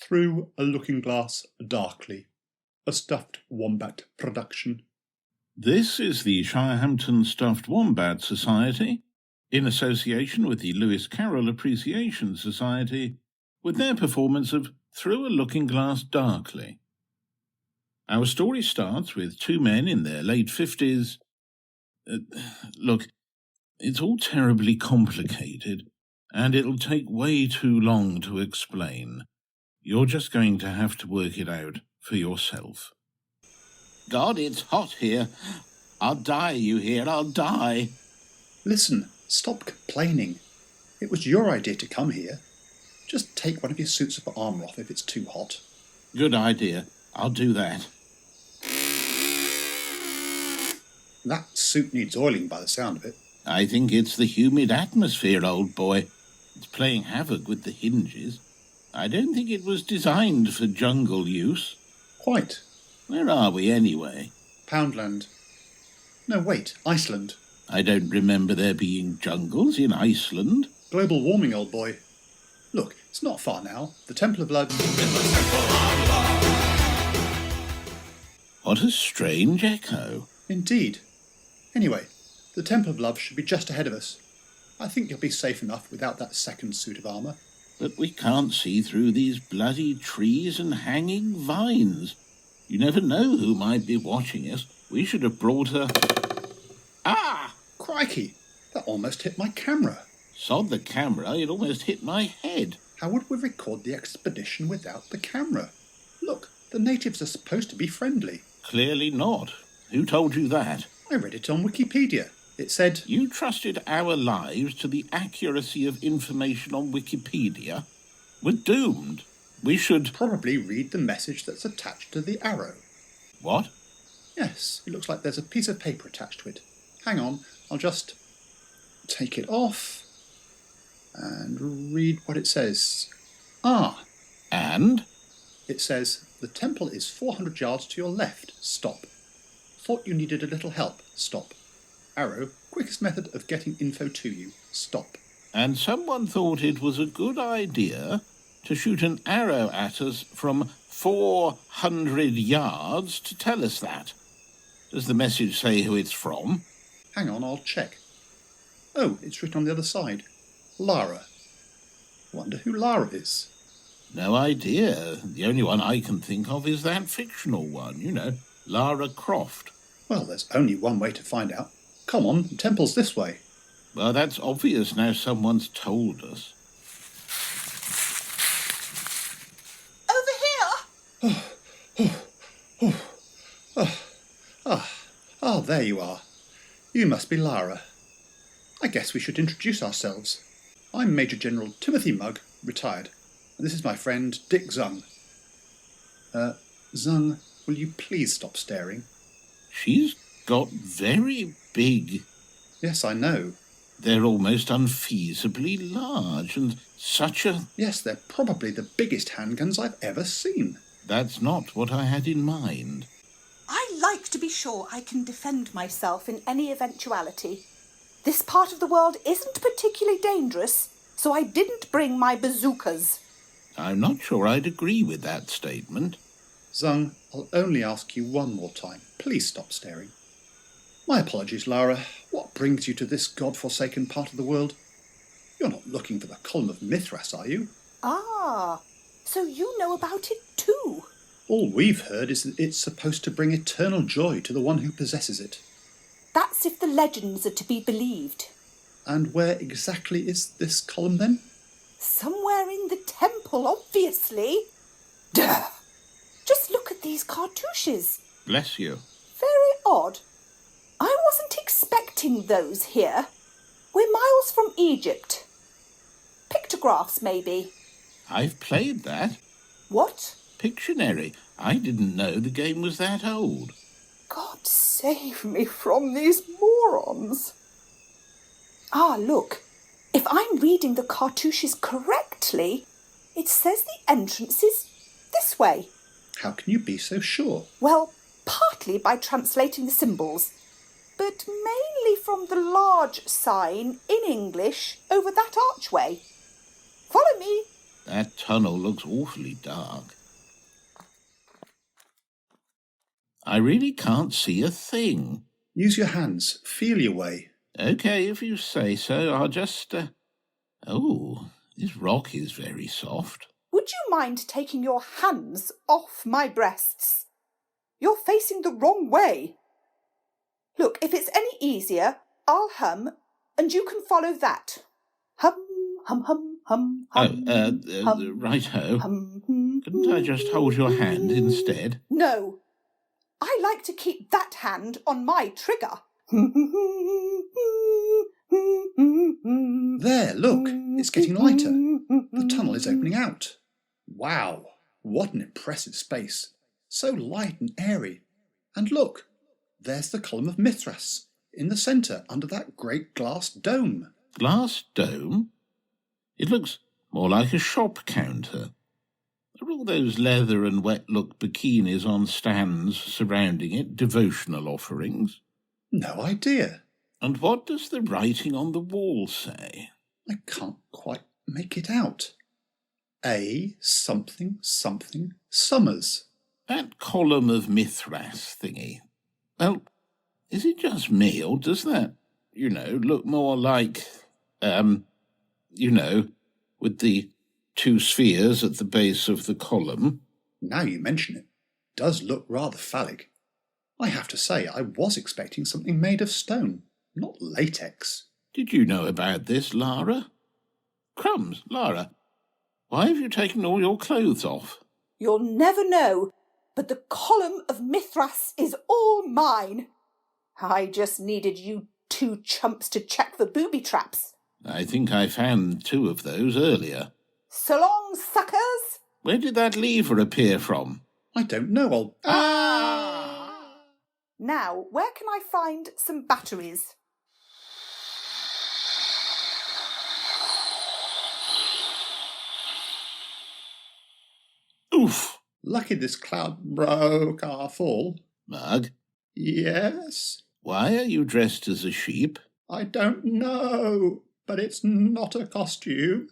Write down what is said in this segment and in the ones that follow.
Through a Looking-Glass Darkly, a Stuffed Wombat production. This is the Shirehampton Stuffed Wombat Society, in association with the Lewis Carroll Appreciation Society, with their performance of Through a Looking-Glass Darkly. Our story starts with two men in their late 50s. Look, it's all terribly complicated, and it'll take way too long to explain. You're just going to have to work it out for yourself. God, it's hot here. I'll die, you hear? I'll die. Listen, stop complaining. It was your idea to come here. Just take one of your suits of armour off if it's too hot. Good idea. I'll do that. That suit needs oiling by the sound of it. I think it's the humid atmosphere, old boy. It's playing havoc with the hinges. I don't think it was designed for jungle use. Quite. Where are we, anyway? Poundland. No, wait, Iceland. I don't remember there being jungles in Iceland. Global warming, old boy. Look, it's not far now. The Temple of Blood... What a strange echo. Indeed. Anyway, the Temple of Love should be just ahead of us. I think you'll be safe enough without that second suit of armour. But we can't see through these bloody trees and hanging vines. You never know who might be watching us. We should have brought her... Ah! Crikey! That almost hit my camera. Sod the camera, it almost hit my head. How would we record the expedition without the camera? Look, the natives are supposed to be friendly. Clearly not. Who told you that? I read it on Wikipedia. It said... You trusted our lives to the accuracy of information on Wikipedia? We're doomed. We should... Probably read the message that's attached to the arrow. What? Yes, it looks like there's a piece of paper attached to it. Hang on, I'll just take it off and read what it says. Ah. And? It says, the temple is 400 yards to your left. Stop. Thought you needed a little help. Stop. Arrow, quickest method of getting info to you. Stop. And someone thought it was a good idea to shoot an arrow at us from 400 yards to tell us that. Does the message say who it's from? Hang on, I'll check. Oh, it's written on the other side. Lara. Wonder who Lara is. No idea. The only one I can think of is that fictional one, Lara Croft. Well, there's only one way to find out. Come on, the temple's this way. Well, that's obvious now someone's told us. There you are. You must be Lara. I guess we should introduce ourselves. I'm Major General Timothy Mugg, retired. And this is my friend Dick Zung. Zung, will you please stop staring? She's got very big... Yes, I know. They're almost unfeasibly large and such a... Yes, they're probably the biggest handguns I've ever seen. That's not what I had in mind. I like to be sure I can defend myself in any eventuality. This part of the world isn't particularly dangerous, so I didn't bring my bazookas. I'm not sure I'd agree with that statement. Zung, I'll only ask you one more time. Please stop staring. My apologies, Lara. What brings you to this god-forsaken part of the world? You're not looking for the column of Mithras, are you? Ah, so you know about it too. All we've heard is that it's supposed to bring eternal joy to the one who possesses it. That's if the legends are to be believed. And where exactly is this column then? Somewhere in the temple, obviously. Duh! Just look at these cartouches. Bless you. Very odd. I wasn't expecting those here. We're miles from Egypt. Pictographs, maybe. I've played that. What? Pictionary. I didn't know the game was that old. God save me from these morons. Ah, look. If I'm reading the cartouches correctly, it says the entrance is this way. How can you be so sure? Well, partly by translating the symbols, but mainly from the large sign in English over that archway. Follow me. That tunnel looks awfully dark. I really can't see a thing. Use your hands. Feel your way. Okay, if you say so, I'll just... Oh, this rock is very soft. Would you mind taking your hands off my breasts? You're facing the wrong way. Look, if it's any easier, I'll hum, and you can follow that. Hum, hum, hum, hum, hum. Righto. Hum, Couldn't I just hold your hand instead? No. I like to keep that hand on my trigger. There, look, it's getting lighter. The tunnel is opening out. Wow, what an impressive space. So light and airy. And look, there's the column of Mithras in the centre under that great glass dome. Glass dome? It looks more like a shop counter. Are all those leather and wet-look bikinis on stands surrounding it devotional offerings? No idea. And what does the writing on the wall say? I can't quite make it out. A something something Summers. That column of Mithras thingy. Well, is it just me, or does that, look more like, with the two spheres at the base of the column? Now you mention it, does look rather phallic. I have to say, I was expecting something made of stone, not latex. Did you know about this, Lara? Crumbs, Lara, why have you taken all your clothes off? You'll never know, but the column of Mithras is all mine. I just needed you two chumps to check the booby traps. I think I found 2 of those earlier. So long, suckers! Where did that lever appear from? I don't know, Now, where can I find some batteries? Oof! Lucky this cloud broke our fall. Mugg, Yes? why are you dressed as a sheep? I don't know, but it's not a costume.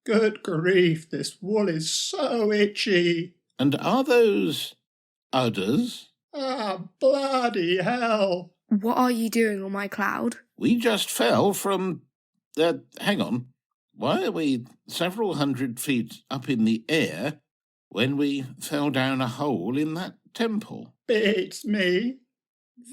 Good grief, this wool is so itchy. And are those udders? Ah, bloody hell. What are you doing on my cloud? We just fell from... hang on. Why are we several hundred feet up in the air when we fell down a hole in that temple? Beats me.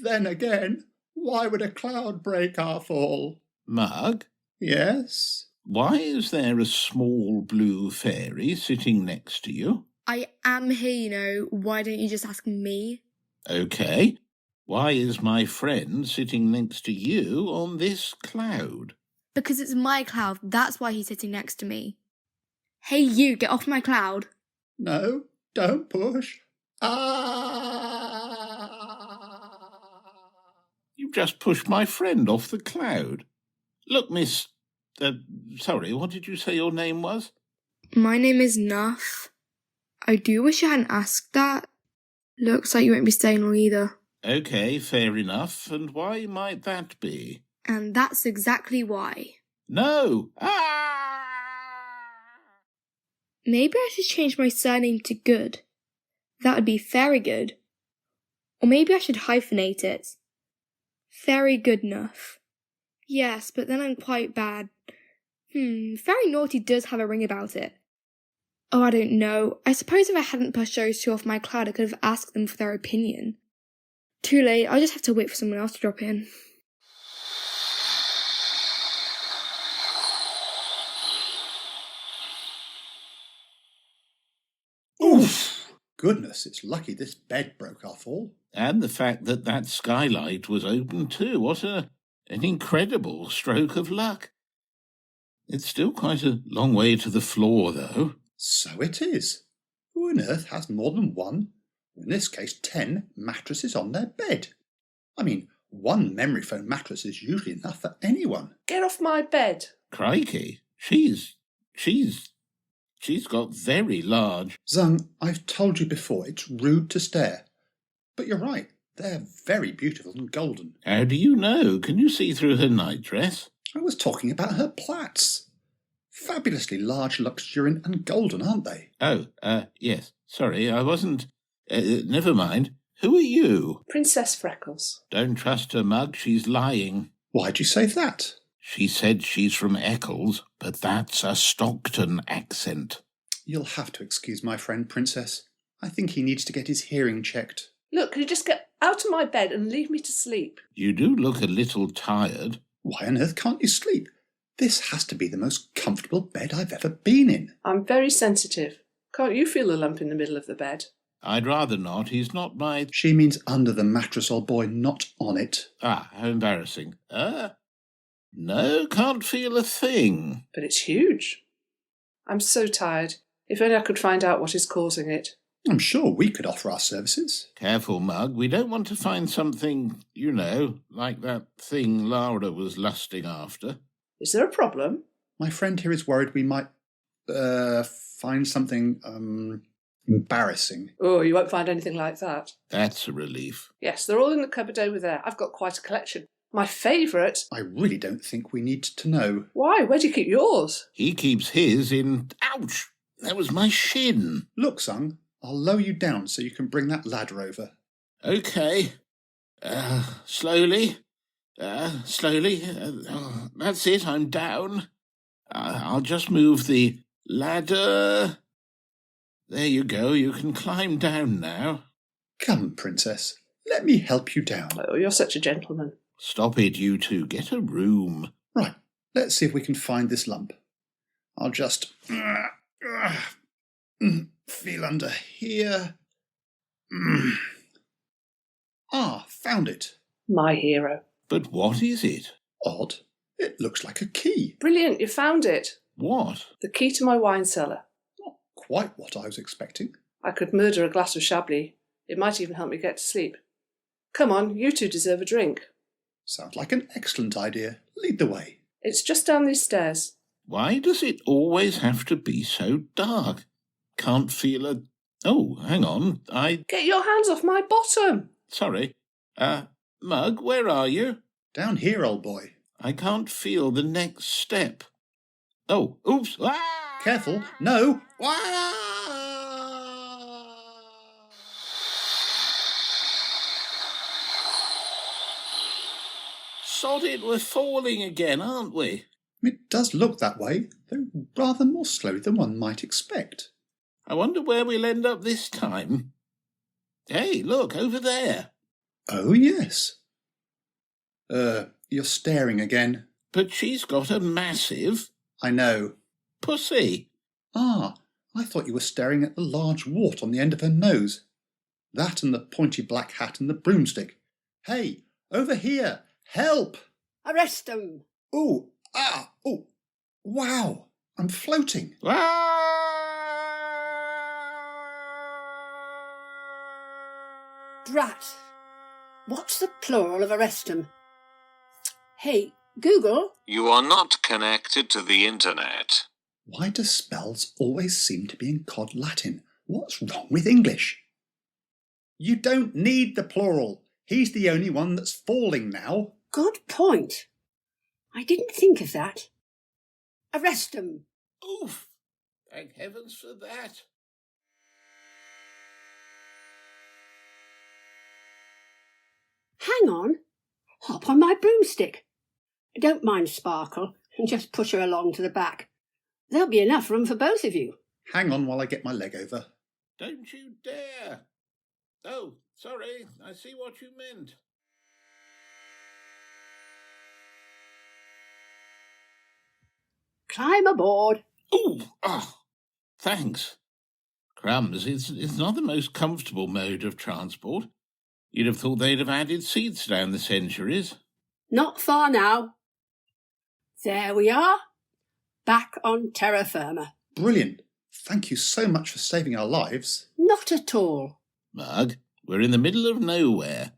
Then again, why would a cloud break our fall? Mugg, Yes? why is there a small blue fairy sitting next to you? I am here, Why don't you just ask me? Okay. Why is my friend sitting next to you on this cloud? Because it's my cloud, that's why he's sitting next to me. Hey, you, get off my cloud. No, don't push. Ah! You just pushed my friend off the cloud. Look, miss... sorry, what did you say your name was? My name is Nuff. I do wish I hadn't asked that. Looks like you won't be staying long either. Okay, fair enough. And why might that be? And that's exactly why. No! Maybe I should change my surname to Good. That would be very good. Or maybe I should hyphenate it. Very good enough. Yes, but then I'm quite bad. Very naughty does have a ring about it. Oh, I don't know. I suppose if I hadn't pushed those 2 off my cloud, I could have asked them for their opinion. Too late, I'll just have to wait for someone else to drop in. Oof! Goodness, it's lucky this bed broke our fall. And the fact that skylight was open too. What an incredible stroke of luck. It's still quite a long way to the floor, though. So it is. Who on earth has more than 1, or in this case 10, mattresses on their bed? I mean, 1 memory foam mattress is usually enough for anyone. Get off my bed. Crikey, she's got very large... Zung, I've told you before, it's rude to stare. But you're right, they're very beautiful and golden. How do you know? Can you see through her nightdress? I was talking about her plaits. Fabulously large, luxuriant and golden, aren't they? Oh, yes. Sorry, I wasn't... never mind. Who are you? Princess Freckles. Don't trust her, Mug. She's lying. Why'd you say that? She said she's from Eccles, but that's a Stockton accent. You'll have to excuse my friend, Princess. I think he needs to get his hearing checked. Look, can you just get out of my bed and leave me to sleep? You do look a little tired. Why on earth can't you sleep? This has to be the most comfortable bed I've ever been in. I'm very sensitive. Can't you feel a lump in the middle of the bed? I'd rather not. He's not my... She means under the mattress, old boy, not on it. Ah, how embarrassing. No, can't feel a thing. But it's huge. I'm so tired. If only I could find out what is causing it. I'm sure we could offer our services. Careful, Mug. We don't want to find something, you know, like that thing Lara was lusting after. Is there a problem? My friend here is worried we might find something embarrassing. Oh, you won't find anything like that. That's a relief. Yes, they're all in the cupboard over there. I've got quite a collection. My favourite... I really don't think we need to know. Why? Where do you keep yours? He keeps his in... Ouch! That was my shin. Look, Zung, I'll lower you down so you can bring that ladder over. Okay. Slowly. Slowly. That's it, I'm down. I'll just move the ladder. There you go, you can climb down now. Come, Princess, let me help you down. Oh, you're such a gentleman. Stop it, you two. Get a room. Right, let's see if we can find this lump. I'll just feel under here. Found it. My hero. But what is it? Odd. It looks like a key. Brilliant, you found it. What? The key to my wine cellar. Not quite what I was expecting. I could murder a glass of Chablis. It might even help me get to sleep. Come on, you two deserve a drink. Sounds like an excellent idea. Lead the way. It's just down these stairs. Why does it always have to be so dark? Can't feel a... Oh, hang on. Get your hands off my bottom! Sorry. Mug, where are you? Down here, old boy. I can't feel the next step. Oh, oops. Ah! Careful. No. Sod it, we're falling again, aren't we? It does look that way, though rather more slowly than one might expect. I wonder where we'll end up this time. Hey, look, over there. Oh, yes. You're staring again. But she's got a massive... I know. Pussy. I thought you were staring at the large wart on the end of her nose. That and the pointy black hat and the broomstick. Hey, over here! Help! Arrest them! Oh, wow! I'm floating. Drat! What's the plural of arrest 'em? Hey, Google? You are not connected to the internet. Why do spells always seem to be in cod Latin? What's wrong with English? You don't need the plural. He's the only one that's falling now. Good point. I didn't think of that. Arrest 'em. Oof! Thank heavens for that. Hang on. Hop on my broomstick. Don't mind Sparkle and just push her along to the back. There'll be enough room for both of you. Hang on while I get my leg over. Don't you dare! Oh, sorry, I see what you meant. Climb aboard. Ooh, thanks. Crumbs, it's not the most comfortable mode of transport. You'd have thought they'd have added seats down the centuries. Not far now. There we are. Back on terra firma. Brilliant. Thank you so much for saving our lives. Not at all. Mug, we're in the middle of nowhere.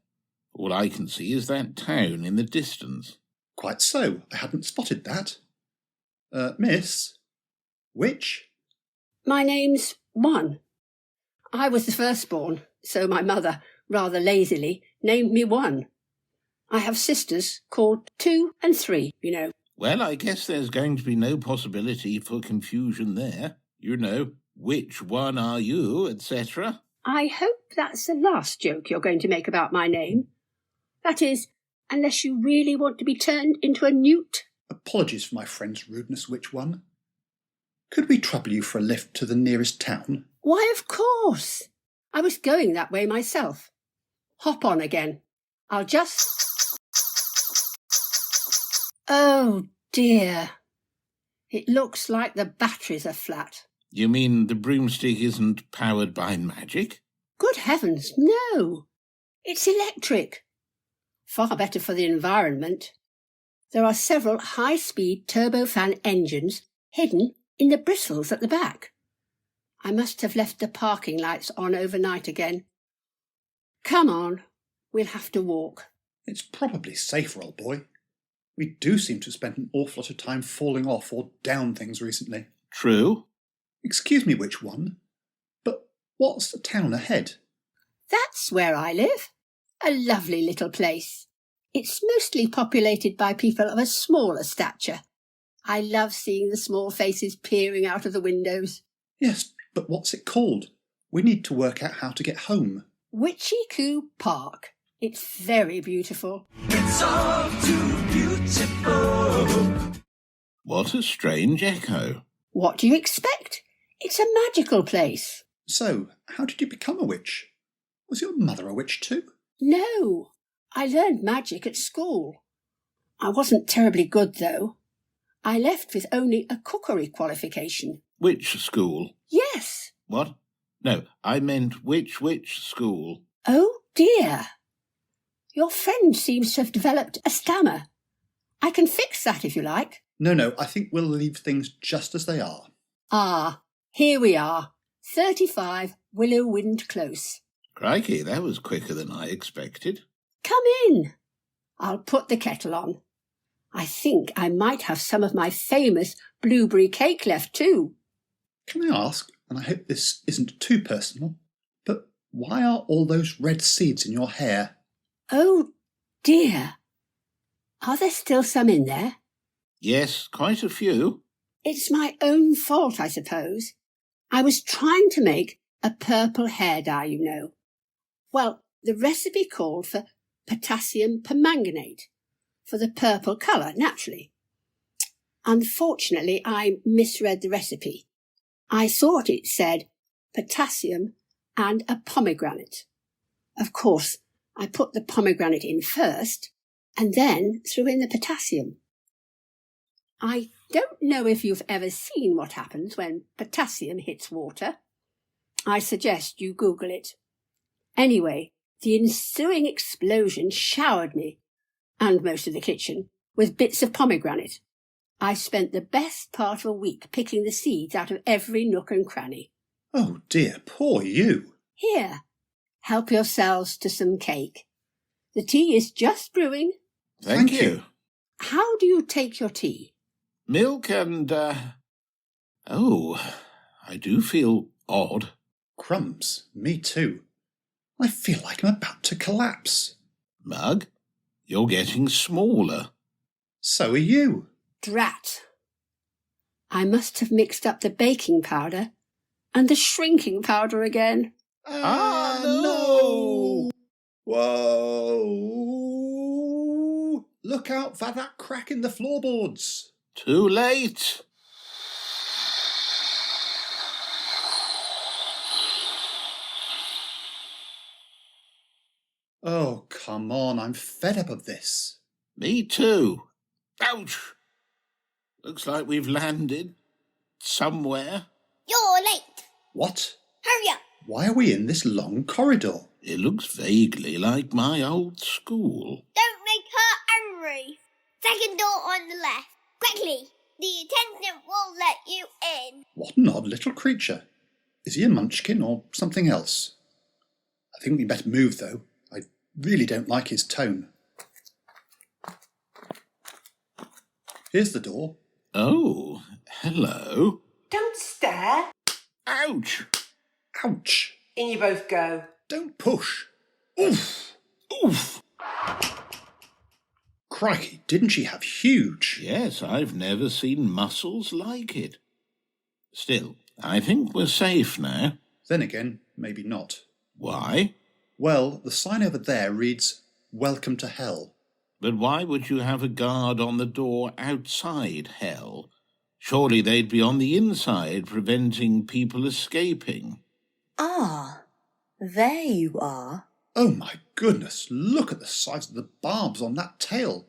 All I can see is that town in the distance. Quite so. I hadn't spotted that. Miss? Which? My name's One. I was the firstborn, so my mother, rather lazily, named me One. I have sisters called 2 and 3, you know. Well, I guess there's going to be no possibility for confusion there. You know, which one are you, etc. I hope that's the last joke you're going to make about my name. That is, unless you really want to be turned into a newt. Apologies for my friend's rudeness, Witch One. Could we trouble you for a lift to the nearest town? Why, of course. I was going that way myself. Hop on again. I'll just... Oh, dear. It looks like the batteries are flat. You mean the broomstick isn't powered by magic? Good heavens, no. It's electric. Far better for the environment. There are several high-speed turbofan engines hidden in the bristles at the back. I must have left the parking lights on overnight again. Come on, we'll have to walk. It's probably safer, old boy. We do seem to have spent an awful lot of time falling off or down things recently. True. Excuse me, Witch One, but what's the town ahead? That's where I live. A lovely little place. It's mostly populated by people of a smaller stature. I love seeing the small faces peering out of the windows. Yes, but what's it called? We need to work out how to get home. Witchy Coo Park. It's very beautiful. It's all too beautiful. What a strange echo. What do you expect? It's a magical place. So, how did you become a witch? Was your mother a witch too? No, I learned magic at school. I wasn't terribly good, though. I left with only a cookery qualification. Which school? Yes. What? No, I meant which school? Oh, dear. Your friend seems to have developed a stammer. I can fix that if you like. No, I think we'll leave things just as they are. Ah, here we are. 35 Willow Wind Close. Crikey, that was quicker than I expected. Come in. I'll put the kettle on. I think I might have some of my famous blueberry cake left too. Can I ask, and I hope this isn't too personal, but why are all those red seeds in your hair? Oh, dear. Are there still some in there? Yes, quite a few. It's my own fault, I suppose. I was trying to make a purple hair dye, you know. Well, the recipe called for potassium permanganate, for the purple colour, naturally. Unfortunately, I misread the recipe. I thought it said potassium and a pomegranate. Of course, I put the pomegranate in first and then threw in the potassium. I don't know if you've ever seen what happens when potassium hits water. I suggest you Google it. Anyway, the ensuing explosion showered me, and most of the kitchen, with bits of pomegranate. I spent the best part of a week picking the seeds out of every nook and cranny. Oh dear, poor you. Here, help yourselves to some cake. The tea is just brewing. Thank you. How do you take your tea? Milk and, Oh, I do feel odd. Crumbs, me too. I feel like I'm about to collapse. Mug, you're getting smaller. So are you. Drat. I must have mixed up the baking powder and the shrinking powder again. No! Whoa! Look out for that crack in the floorboards. Too late. Oh, come on, I'm fed up of this. Me too. Ouch! Looks like we've landed somewhere. You're late. What? Hurry up. Why are we in this long corridor? It looks vaguely like my old school. Don't make her angry. Second door on the left. Quickly. The attendant will let you in. What an odd little creature. Is he a munchkin or something else? I think we'd better move, though. I really don't like his tone. Here's the door. Oh, hello. Don't stare. Ouch! Ouch! In you both go. Don't push. Oof! Oof! Crikey, didn't she have huge? Yes, I've never seen muscles like it. Still, I think we're safe now. Then again, maybe not. Why? Well, the sign over there reads, Welcome to Hell. But why would you have a guard on the door outside hell? Surely they'd be on the inside, preventing people escaping. Ah, there you are. Oh my goodness, look at the size of the barbs on that tail.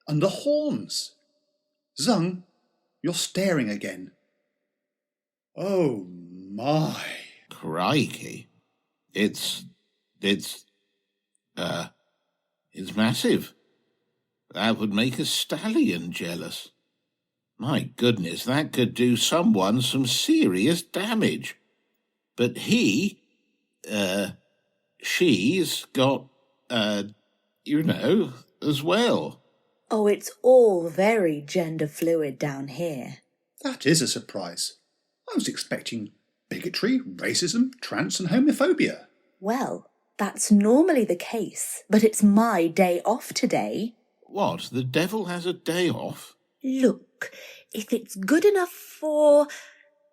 And the horns. Zung, you're staring again. Oh my. Crikey. It's massive. That would make a stallion jealous. My goodness, that could do someone some serious damage. But she's got, as well. Oh, it's all very gender fluid down here. That is a surprise. I was expecting bigotry, racism, trans and homophobia. Well, that's normally the case, but it's my day off today. What, the devil has a day off? Look, if it's good enough for,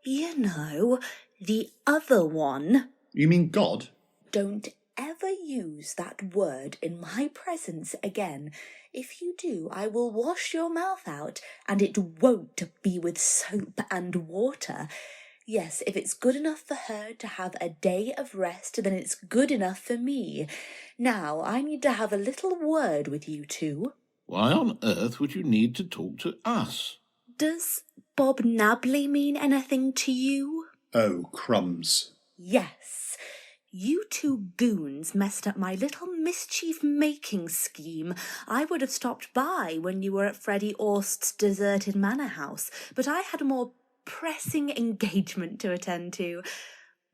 the other one... You mean God? Don't ever use that word in my presence again. If you do, I will wash your mouth out, and it won't be with soap and water. Yes, if it's good enough for her to have a day of rest, then it's good enough for me. Now, I need to have a little word with you two. Why on earth would you need to talk to us? Does Bob Nabley mean anything to you? Oh, crumbs. Yes. You two goons messed up my little mischief-making scheme. I would have stopped by when you were at Freddie Aust's deserted manor house, but I had a more pressing engagement to attend to.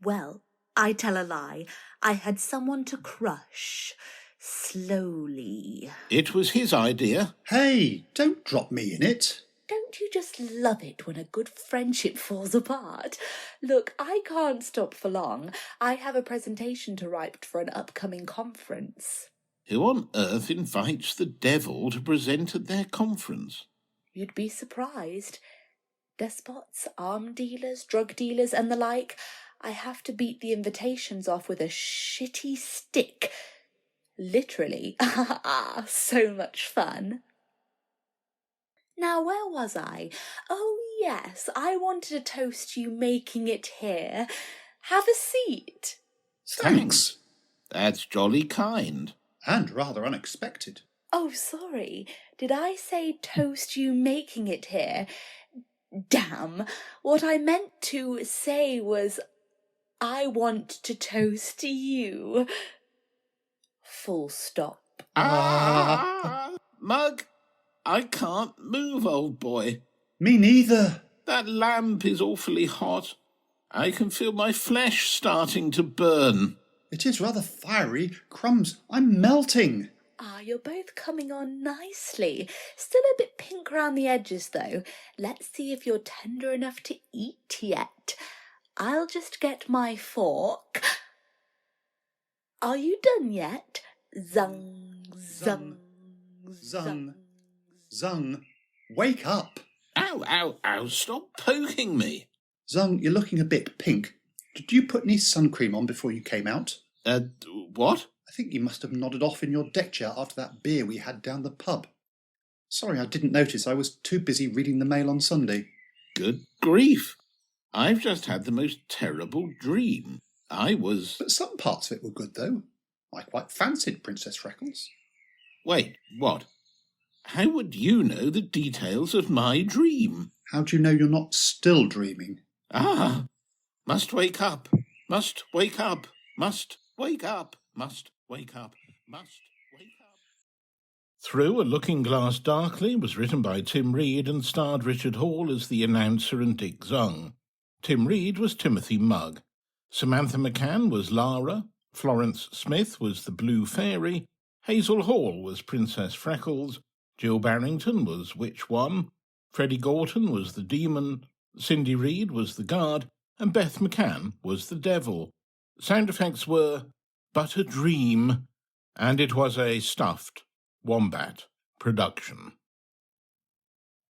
Well, I tell a lie. I had someone to crush. Slowly. It was his idea. Hey, don't drop me in it. Don't you just love it when a good friendship falls apart? Look, I can't stop for long. I have a presentation to write for an upcoming conference. Who on earth invites the devil to present at their conference? You'd be surprised. Despots, arm dealers, drug dealers and the like. I have to beat the invitations off with a shitty stick. Literally. So much fun. Now, where was I? Oh, yes, I wanted to toast you making it here. Have a seat. Thanks. That's jolly kind. And rather unexpected. Oh, sorry. Did I say toast you making it here? Damn. What I meant to say was, I want to toast you. Full stop. Mugg, I can't move, old boy. Me neither. That lamp is awfully hot. I can feel my flesh starting to burn. It is rather fiery. Crumbs, I'm melting. You're both coming on nicely. Still a bit pink round the edges, though. Let's see if you're tender enough to eat yet. I'll just get my fork. Are you done yet? Zung, zung, Zung. Zung, wake up. Ow, ow, ow, stop poking me. Zung, you're looking a bit pink. Did you put any sun cream on before you came out? What? I think you must have nodded off in your deck chair after that beer we had down the pub. Sorry, I didn't notice. I was too busy reading the Mail on Sunday. Good grief. I've just had the most terrible dream. But some parts of it were good, though. I quite fancied Princess Freckles. Wait, what? How would you know the details of my dream? How do you know you're not still dreaming? Must wake up. Must wake up. Must wake up. Must wake up. Must wake up. Through a Looking Glass Darkly was written by Tim Reed and starred Richard Hall as the announcer and Dick Zung. Tim Reed was Timothy Mugg. Samantha McCann was Lara. Florence Smith was the Blue Fairy. Hazel Hall was Princess Freckles. Jill Barrington was Witch One. Freddie Gorton was the Demon. Cindy Reed was the Guard. And Beth McCann was the Devil. Sound effects were But a Dream, and it was a stuffed wombat. production.